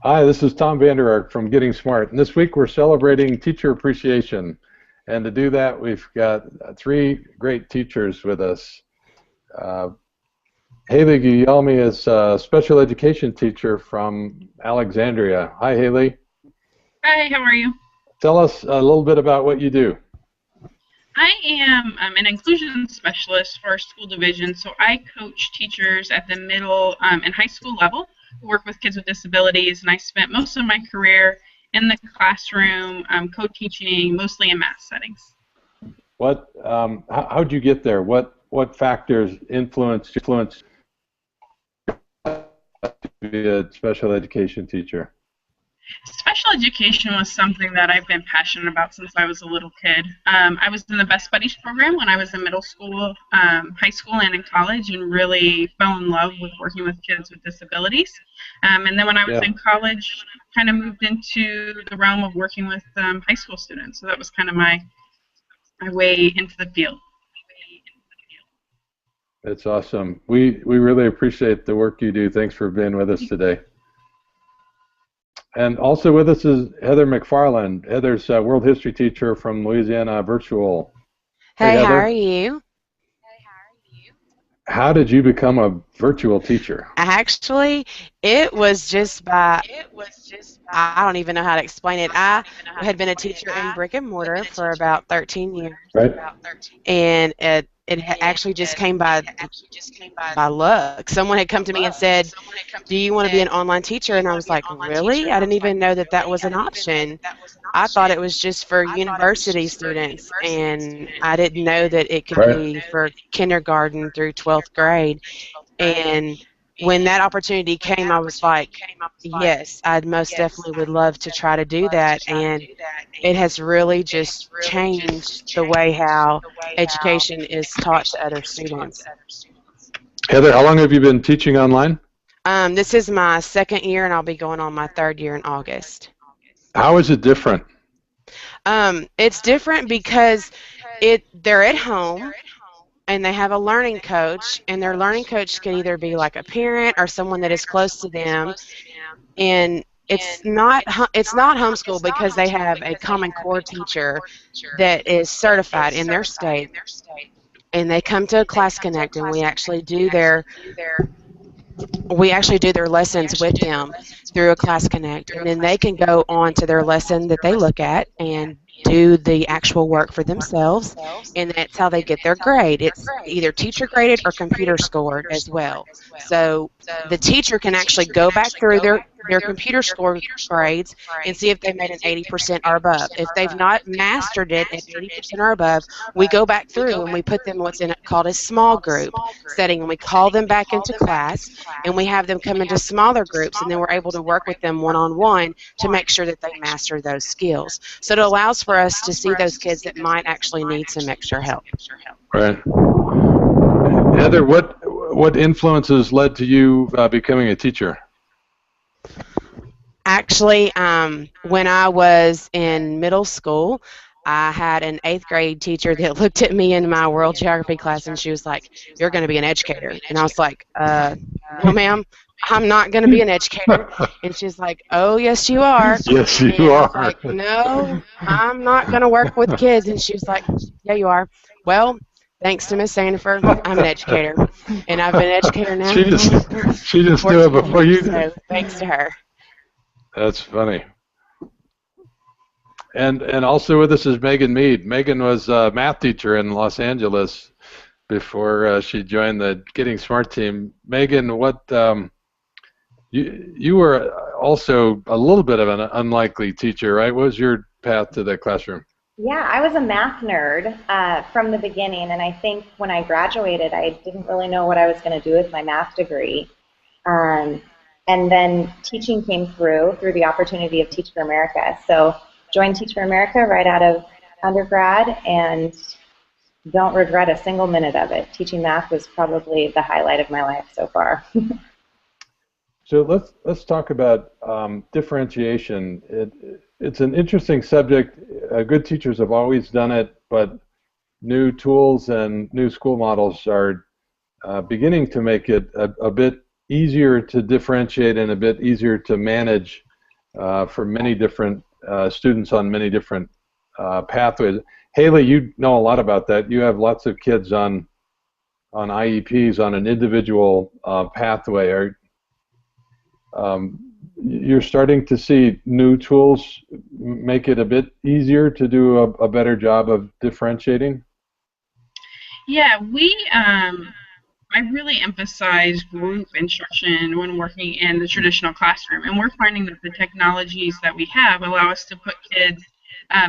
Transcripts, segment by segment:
Hi, this is Tom Vander Ark from Getting Smart, and this week we're celebrating teacher appreciation. And to do that, we've got three great teachers with us. Uh, Haley Guglielmi is a special education teacher from Alexandria. Hi, Haley. Hi, how are you? Tell us a little bit about what you do. I am an inclusion specialist for our school division, so I coach teachers at the middle and high school level who work with kids with disabilities, and I spent most of my career in the classroom co-teaching, mostly in math settings. How'd you get there? What factors influenced you to be a special education teacher? Special education was something that I've been passionate about since I was a little kid. I was in the Best Buddies program when I was in middle school, high school, and in college, and really fell in love with working with kids with disabilities. And then when I was in college, kind of moved into the realm of working with high school students. So that was kind of my way into the field. That's awesome. We really appreciate the work you do. Thanks for being with us today. And also with us is Heather McFarland. Heather's a world history teacher from Louisiana Virtual. Hey, how are you? How did you become a virtual teacher? Actually, it was just by, I don't even know how to explain it. I had been a teacher in brick and mortar for about 13 years. Right. And it actually just came by luck. Someone had come to me and said, do you want to be an online teacher? And I was like, really? I didn't even know that was an option. I thought it was just for university students, and I didn't know that it could be for kindergarten through 12th grade. And when that opportunity came, I was like, yes, I most definitely would love to try to do that. And it has really just changed the way how education is taught to other students. Heather, how long have you been teaching online? This is my second year, and I'll be going on my third year in August. How is it different? It's different because they're at home, and they have a learning coach, and their learning coach can either be like a parent or someone that is close to them. And it's not homeschool because they have a Common Core teacher that is certified in their state, and they come to a Class Connect, and we actually do their lessons with them through a Class Connect, and then they can go on to their lesson that they look at and do the actual work for themselves, and that's how they get their grade. It's either teacher graded or computer scored as well. So the teacher can actually go back through their computer score grades and see if they made an 80% or above. If they've not mastered it at 80% or above, we go back through and we put them what's called a small group setting, and we call them back into class, and we have them come into smaller groups, and then we're able to work with them one-on-one to make sure that they master those skills. So it allows for us to see those kids that might actually need some extra help. Right. Heather, what influences led to you becoming a teacher? Actually, when I was in middle school, I had an 8th grade teacher that looked at me in my world geography class, and she was like, "You're going to be an educator." And I was like, "No, ma'am, I'm not going to be an educator." And she's like, "Oh, yes, you are." Yes, you are. I was like, "No, I'm not going to work with kids." And she was like, "Yeah, you are." Well, thanks to Miss Sandifer, I'm an educator, and I've been an educator now. She just knew it before you did. So thanks to her. That's funny. And also with us is Megan Mead. Megan was a math teacher in Los Angeles before she joined the Getting Smart team. Megan, you were also a little bit of an unlikely teacher, right? What was your path to the classroom? Yeah, I was a math nerd from the beginning, and I think when I graduated, I didn't really know what I was going to do with my math degree. And then teaching came through the opportunity of Teach for America. So joined Teach for America right out of undergrad, and don't regret a single minute of it. Teaching math was probably the highlight of my life so far. So let's talk about differentiation. It's an interesting subject. Good teachers have always done it, but new tools and new school models are beginning to make it a bit easier to differentiate and a bit easier to manage for many different students on many different pathways. Haley, you know a lot about that. You have lots of kids on IEPs on an individual pathway. You're starting to see new tools make it a bit easier to do a better job of differentiating? Yeah, I really emphasize group instruction when working in the traditional classroom, and we're finding that the technologies that we have allow us to put kids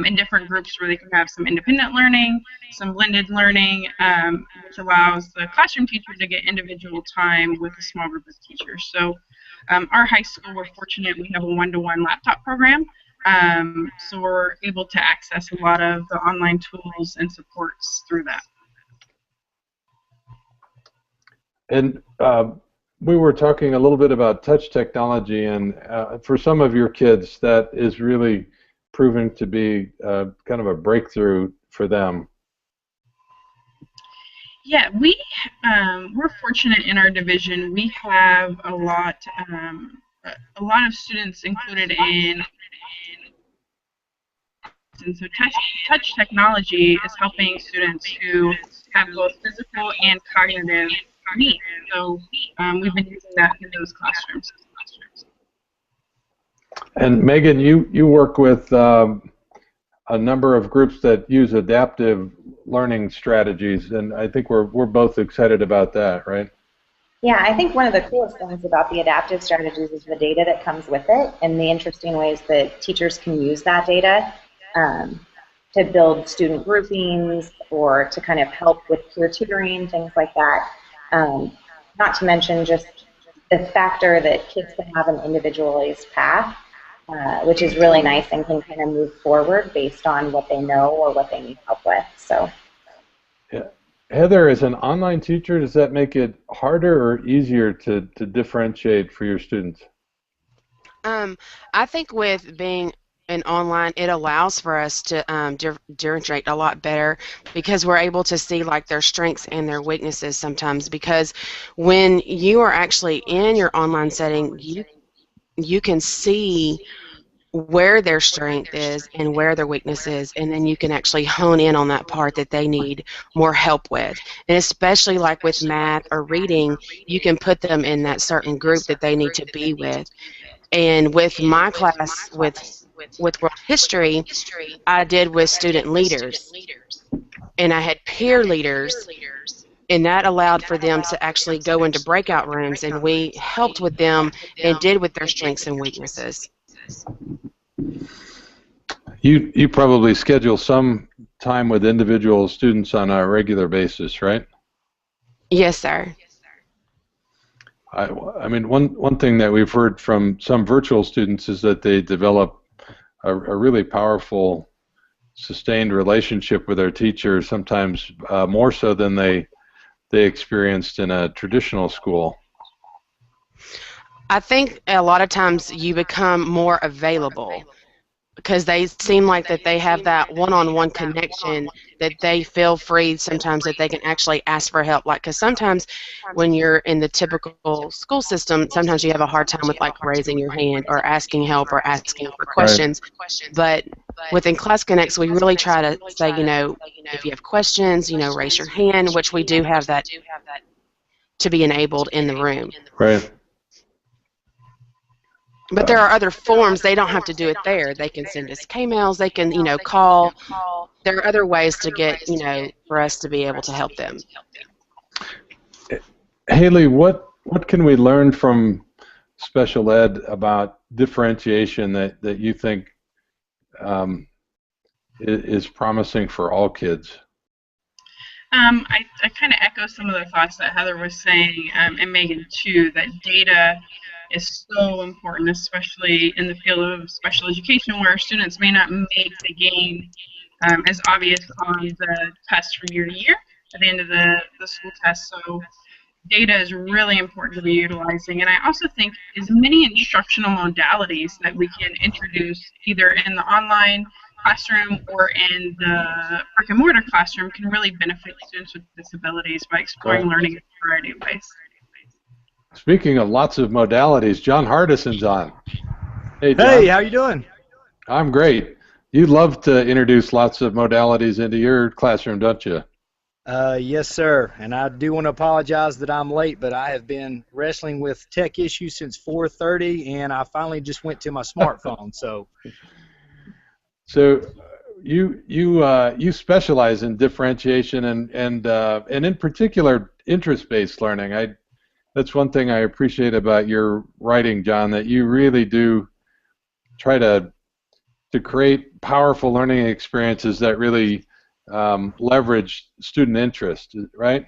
in different groups where they can have some independent learning, some blended learning, which allows the classroom teacher to get individual time with a small group of teachers. So our high school, we're fortunate we have a one-to-one laptop program, so we're able to access a lot of the online tools and supports through that. And we were talking a little bit about touch technology, and for some of your kids, that is really proving to be kind of a breakthrough for them. Yeah, we're fortunate in our division. We have a lot of students included in, and so touch technology is helping students who have both physical and cognitive needs. So we've been using that in those classrooms. And Megan, you work with a number of groups that use adaptive learning strategies, and I think we're both excited about that, right? Yeah, I think one of the coolest things about the adaptive strategies is the data that comes with it and the interesting ways that teachers can use that data to build student groupings or to kind of help with peer tutoring, things like that. Not to mention just the factor that kids can have an individualized path, which is really nice and can kind of move forward based on what they know or what they need help with. So, yeah. Heather, as an online teacher, does that make it harder or easier to differentiate for your students? I think with being an online, it allows for us to differentiate a lot better because we're able to see like their strengths and their weaknesses sometimes, because when you are actually in your online setting, you can see where their strength is and where their weakness is, and then you can actually hone in on that part that they need more help with. And especially like with math or reading, you can put them in that certain group that they need to be with. And with my class with world history, I did with student leaders, and I had peer leaders, and that allowed for them to actually go into breakout rooms, and we helped with them and did with their strengths and weaknesses. You probably schedule some time with individual students on a regular basis, right? Yes, sir. I mean, one thing that we've heard from some virtual students is that they develop a really powerful, sustained relationship with their teacher, sometimes more so than they experienced in a traditional school. I think a lot of times you become more available because they seem like that they have that one-on-one connection, that they feel free sometimes that they can actually ask for help. Like, because sometimes when you're in the typical school system, sometimes you have a hard time with like raising your hand or asking help or asking for questions. Right. But within Class Connects, we really try to say, you know, if you have questions, you know, raise your hand, which we do have that to be enabled in the room. Right. But there are other forms. They don't have to do it there. They can send us K-mails. They can, you know, call. There are other ways to get, you know, for us to be able to help them. Haley, what can we learn from special ed about differentiation that you think is promising for all kids? I kind of echo some of the thoughts that Heather was saying, and Megan too, that data is so important, especially in the field of special education, where students may not make the gain as obvious on the test from year to year at the end of the school test. So data is really important to be utilizing. And I also think as many instructional modalities that we can introduce either in the online classroom or in the brick and mortar classroom can really benefit students with disabilities by exploring learning in a variety of ways. Speaking of lots of modalities, John Hardison's on. Hey, Hey, John. how you doing? I'm great. You love to introduce lots of modalities into your classroom, don't you? Yes, sir. And I do want to apologize that I'm late, but I have been wrestling with tech issues since 4:30, and I finally just went to my smartphone. So, So you specialize in differentiation and in particular interest-based learning. That's one thing I appreciate about your writing, John, that you really do try to create powerful learning experiences that really leverage student interest, right?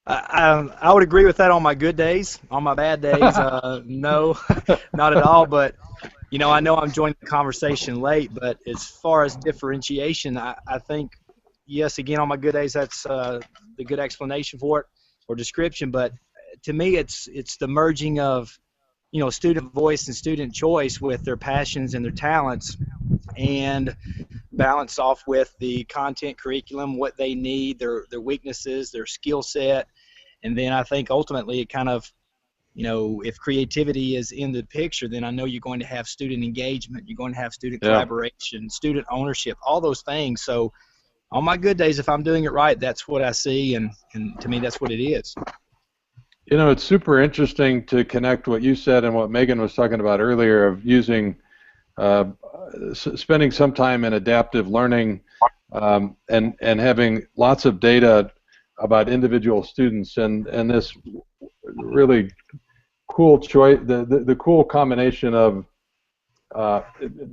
I would agree with that on my good days. On my bad days, no, not at all. But I know I'm joining the conversation late. But as far as differentiation, I think yes, again, on my good days, that's the good explanation for it or description. But to me, it's the merging of student voice and student choice with their passions and their talents, and balance off with the content curriculum, what they need, their weaknesses, their skill set, and then I think ultimately it kind of, if creativity is in the picture, then I know you're going to have student engagement, you're going to have student Yeah. collaboration, student ownership, all those things. So on my good days, if I'm doing it right, that's what I see, and to me, that's what it is. It's super interesting to connect what you said and what Megan was talking about earlier of using, spending some time in adaptive learning and having lots of data about individual students and this really cool choice, the cool combination of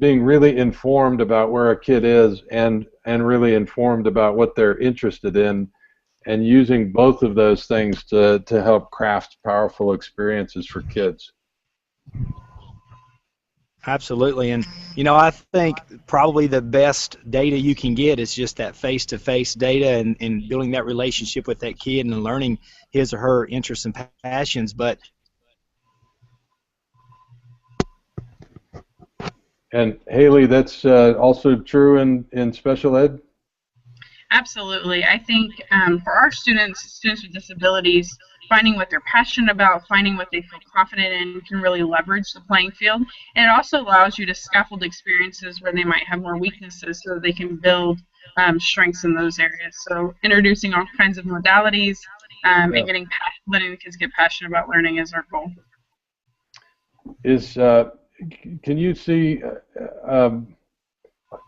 being really informed about where a kid is and really informed about what they're interested in, and using both of those things to help craft powerful experiences for kids. Absolutely, and I think probably the best data you can get is just that face-to-face data and building that relationship with that kid and learning his or her interests and passions. But And Haley, that's also true in special ed? Absolutely. I think for our students with disabilities, finding what they're passionate about, finding what they feel confident in can really leverage the playing field. And it also allows you to scaffold experiences where they might have more weaknesses so that they can build strengths in those areas. So introducing all kinds of modalities and letting the kids get passionate about learning is our goal. Can you see,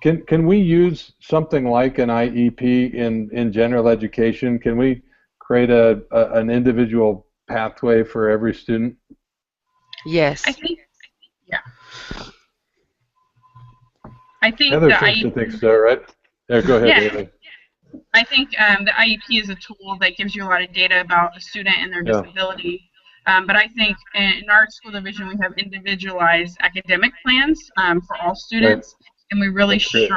can we use something like an IEP in general education? Can we create an individual pathway for every student? Yes. I think, yeah. I think Heather the seems IEP, to think so, right? Yeah, go ahead, yeah. Haley. I think the IEP is a tool that gives you a lot of data about a student and their disability. But I think in our school division, we have individualized academic plans for all students, and we really strive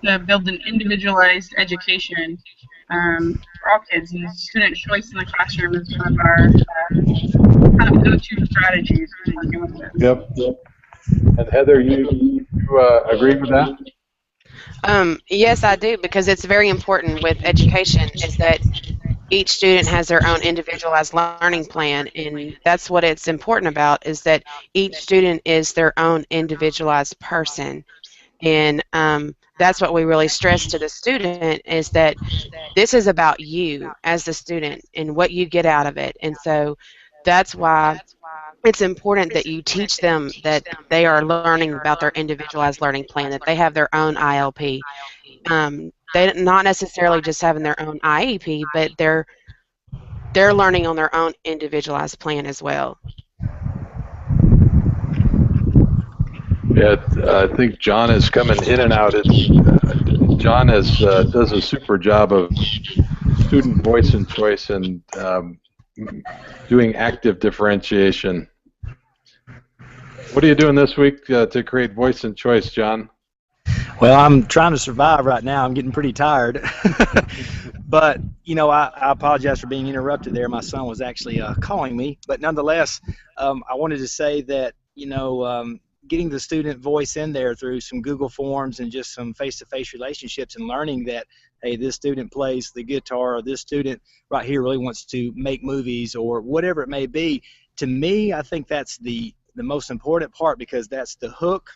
to build an individualized education for all kids. And student choice in the classroom is one of our kind of go-to strategies when working with this. Yep. And Heather, you agree with that? Yes, I do, because it's very important with education is that each student has their own individualized learning plan, and that's what it's important about, is that each student is their own individualized person. And that's what we really stress to the student, is that this is about you as the student and what you get out of it. And so that's why it's important that you teach them that they are learning about their individualized learning plan, that they have their own ILP. They're not necessarily just having their own IEP, but they're learning on their own individualized plan as well. Yeah, I think John is coming in and out. John does a super job of student voice and choice and doing active differentiation. What are you doing this week to create voice and choice, John? Well, I'm trying to survive right now. I'm getting pretty tired. But, I apologize for being interrupted there. My son was actually calling me. But nonetheless, I wanted to say that, getting the student voice in there through some Google Forms and just some face-to-face relationships and learning that, hey, this student plays the guitar, or this student right here really wants to make movies, or whatever it may be. To me, I think that's the the most important part, because that's the hook.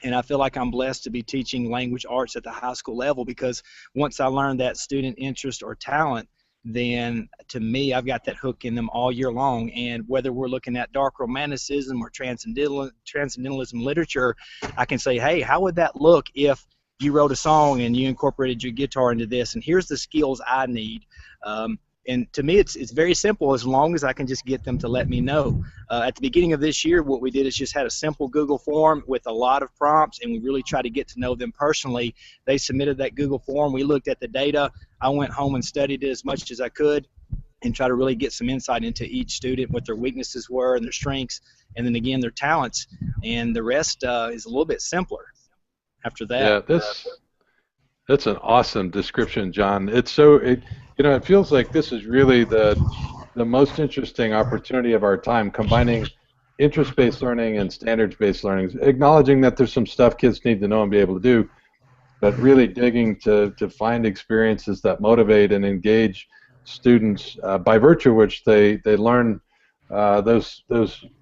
And I feel like I'm blessed to be teaching language arts at the high school level, because once I learn that student interest or talent, then to me, I've got that hook in them all year long. And whether we're looking at dark romanticism or transcendentalism literature, I can say, hey, how would that look if you wrote a song and you incorporated your guitar into this, and here's the skills I need. And to me, it's very simple, as long as I can just get them to let me know. At the beginning of this year, what we did is just had a simple Google form with a lot of prompts, and we really tried to get to know them personally. They submitted that Google form. We looked at the data. I went home and studied it as much as I could and try to really get some insight into each student, what their weaknesses were and their strengths, and then again, their talents. And the rest is a little bit simpler after that. Yeah, that's an awesome description, John. It's so, you know, it feels like this is really the most interesting opportunity of our time, combining interest-based learning and standards-based learning, acknowledging that there's some stuff kids need to know and be able to do, but really digging to find experiences that motivate and engage students, by virtue of which they learn those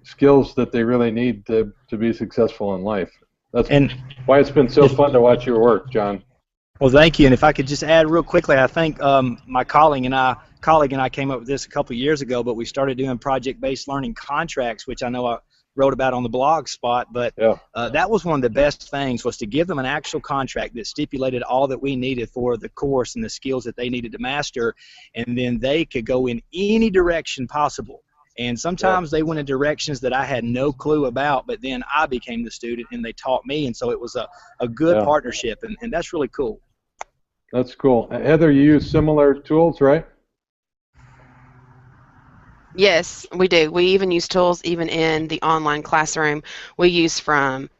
skills that they really need to be successful in life. That's why it's been so fun to watch your work, John. Well, thank you. And if I could just add real quickly, I think my colleague and I came up with this a couple of years ago, but we started doing project-based learning contracts, which I know I wrote about on the blog spot. But that was one of the best things, was to give them an actual contract that stipulated all that we needed for the course and the skills that they needed to master, and then they could go in any direction possible. And sometimes they went in directions that I had no clue about, but then I became the student and they taught me, and so it was a good partnership, and that's really cool. That's cool. Heather, you use similar tools, right? Yes, we do. We even use tools even in the online classroom. We use from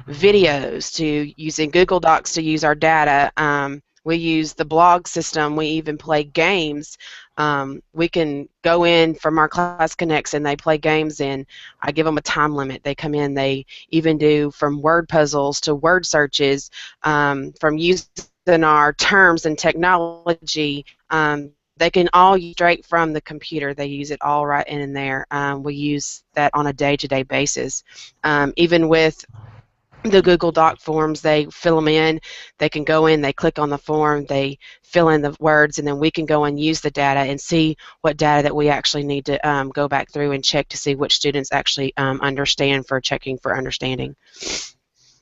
videos to using Google Docs to use our data. We use the blog system. We even play games. We can go in from our Class Connects and they play games, and I give them a time limit. They come in. They even do from word puzzles to word searches, from using our terms and technology. They can all use straight from the computer. They use it all right in there. We use that on a day-to-day basis. Even with the Google Doc forms, they fill them in. They can go in, they click on the form, they fill in the words, and then we can go and use the data and see what data that we actually need to go back through and check to see which students actually understand, for checking for understanding.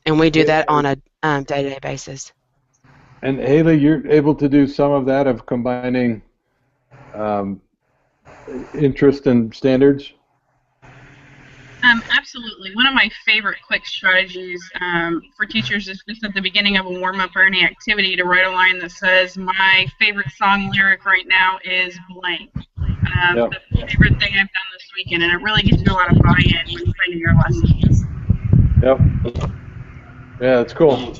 And we do that on a day-to-day basis. And Haley, you're able to do some of that, of combining interest and standards? Absolutely. One of my favorite quick strategies for teachers is just at the beginning of a warm-up or any activity to write a line that says, my favorite song lyric right now is blank. The favorite thing I've done this weekend, and it really gives you a lot of buy-in when you're planning your lessons. Yep. Yeah, that's cool.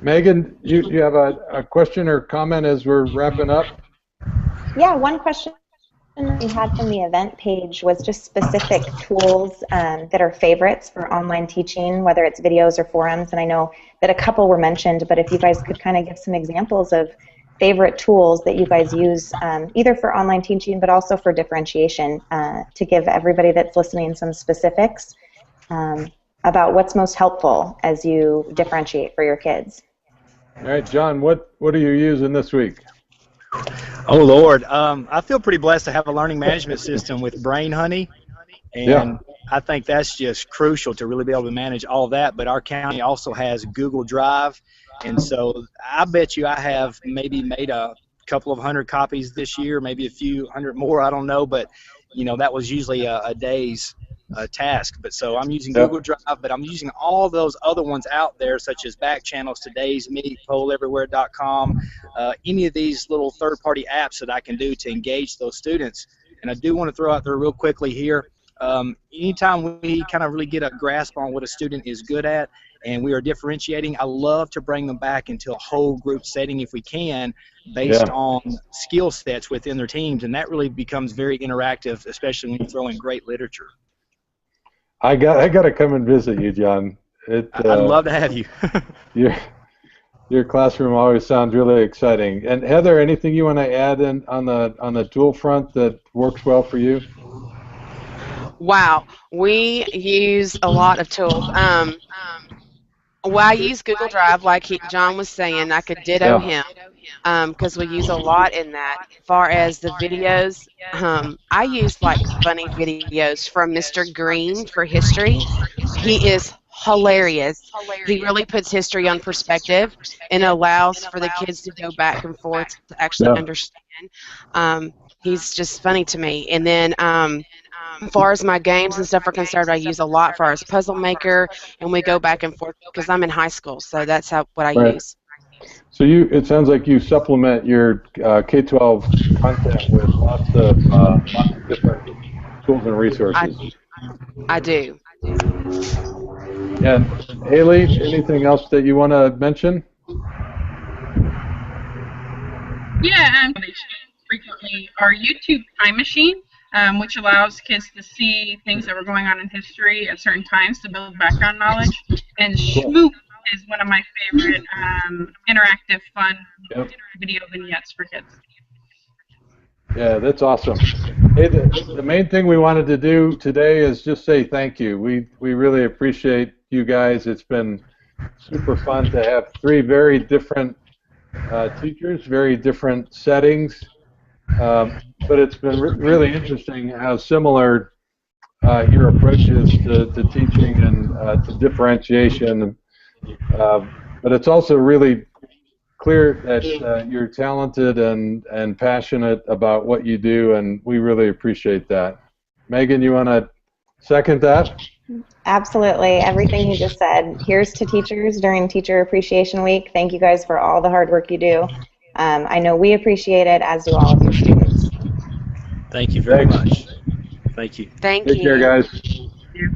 Megan, you have a question or comment as we're wrapping up? Yeah, one question we had from the event page was just specific tools that are favorites for online teaching, whether it's videos or forums. And I know that a couple were mentioned, but if you guys could kind of give some examples of favorite tools that you guys use, either for online teaching but also for differentiation, to give everybody that's listening some specifics about what's most helpful as you differentiate for your kids. All right, John, what are you using this week? Oh, Lord. I feel pretty blessed to have a learning management system with Brain Honey, and I think that's just crucial to really be able to manage all that. But our county also has Google Drive, and so I bet you I have maybe made a couple of hundred copies this year, maybe a few hundred more, I don't know, but you know, that was usually a day's task. But so I'm using Google Drive, but I'm using all those other ones out there, such as Back Channels, Today's Mead, PollEverywhere.com, any of these little third-party apps that I can do to engage those students. And I do want to throw out there real quickly here, anytime we kind of really get a grasp on what a student is good at and we are differentiating, I love to bring them back into a whole group setting if we can, based on skill sets within their teams, and that really becomes very interactive, especially when you throw in great literature. I got to come and visit you, John. I'd love to have you. Your classroom always sounds really exciting. And Heather, anything you want to add in on the tool front that works well for you? Wow, we use a lot of tools. Well, I use Google Drive, like John was saying. I could ditto Yeah. him because we use a lot in that. Far as the videos, I use like funny videos from Mr. Green for history. He is hilarious. He really puts history on perspective and allows for the kids to go back and forth to actually Yeah. understand. He's just funny to me. And then as far as my games and stuff are concerned, I use a lot for as Puzzle Maker, and we go back and forth because I'm in high school, so that's what I Right. use. So it sounds like you supplement your K-12 content with lots of different tools and resources. I do. And Haley, anything else that you want to mention? Yeah, frequently our YouTube Time Machine, which allows kids to see things that were going on in history at certain times to build background knowledge. And Schmoop is one of my favorite interactive, fun video vignettes for kids. Yeah, that's awesome. Hey, the main thing we wanted to do today is just say thank you. We really appreciate you guys. It's been super fun to have three very different teachers, very different settings, but it's been really interesting how similar your approach is to teaching and to differentiation. But it's also really clear that you're talented and passionate about what you do, and we really appreciate that. Megan, you want to second that? Absolutely. Everything you just said. Here's to teachers during Teacher Appreciation Week. Thank you guys for all the hard work you do. I know we appreciate it, as do all of your students. Thank you very much. Thank you. Thank Take you. care, guys. Yeah.